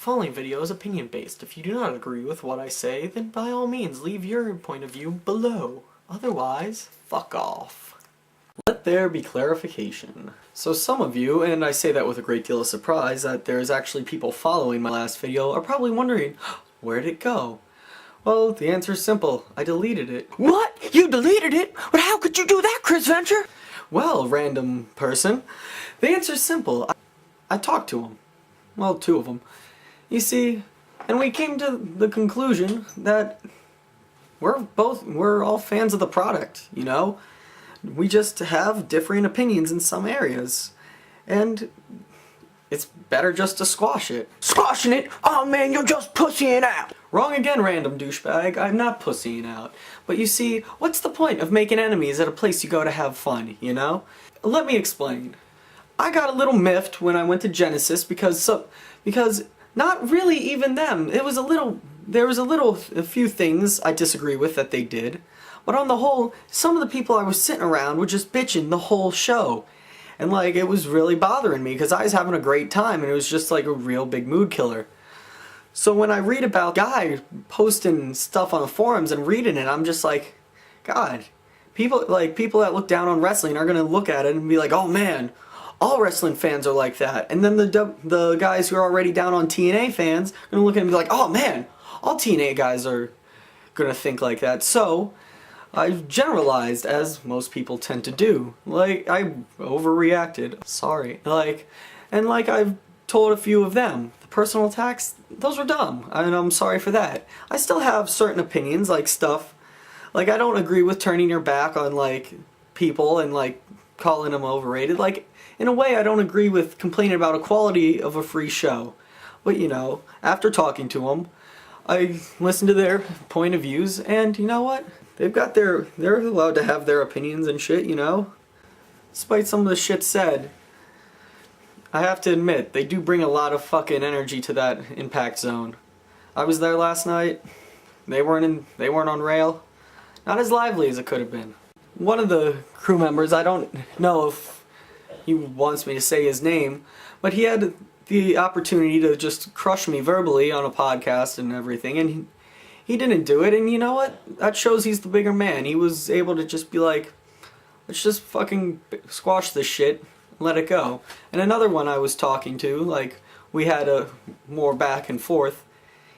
Following video is opinion-based. If you do not agree with what I say, then by all means leave your point of view below. Otherwise, fuck off. Let there be clarification. So some of you, and I say that with a great deal of surprise, that there's actually people following my last video, are probably wondering, where'd it go? Well, the answer is simple. I deleted it. What? You deleted it? But how could you do that, Chris Venture? Well, random person, the answer is simple. I talked to him. Well, two of them. You see, and we came to the conclusion that we're all fans of the product, you know? We just have differing opinions in some areas. And it's better just to squash it. Squashing it? Oh man, you're just pussying out. Wrong again, random douchebag. I'm not pussying out. But you see, what's the point of making enemies at a place you go to have fun, you know? Let me explain. I got a little miffed when I went to Genesis because not really even them. There was a few things I disagree with that they did. But on the whole, some of the people I was sitting around were just bitching the whole show. And like, it was really bothering me because I was having a great time and it was just like a real big mood killer. So when I read about a guy posting stuff on the forums and reading it, I'm just like, God, people that look down on wrestling are gonna look at it and be like, oh man, all wrestling fans are like that. And then the guys who are already down on TNA fans are gonna look at it and be like, oh man, all TNA guys are gonna think like that. So I've generalized, as most people tend to do. Like, I overreacted. Sorry. And I've told a few of them, the personal attacks, those were dumb, and I'm sorry for that. I still have certain opinions, like stuff, like I don't agree with turning your back on like people and like calling them overrated. Like, in a way I don't agree with complaining about a quality of a free show. But you know, after talking to them, I listened to their point of views, and you know what? They're allowed to have their opinions and shit, you know? Despite some of the shit said, I have to admit, they do bring a lot of fucking energy to that impact zone. I was there last night. They weren't on rail. Not as lively as it could have been. One of the crew members, I don't know if he wants me to say his name, but he had the opportunity to just crush me verbally on a podcast and everything, and he didn't do it, and you know what? That shows he's the bigger man. He was able to just be like, let's just fucking squash this shit, let it go. And another one I was talking to, like, we had a more back and forth.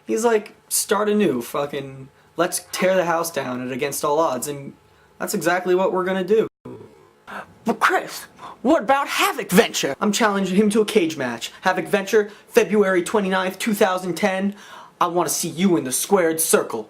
He's like, start anew, fucking, let's tear the house down at against all odds, and that's exactly what we're gonna do. But Chris, what about Havoc Venture? I'm challenging him to a cage match. Havoc Venture, February 29th, 2010. I want to see you in the squared circle.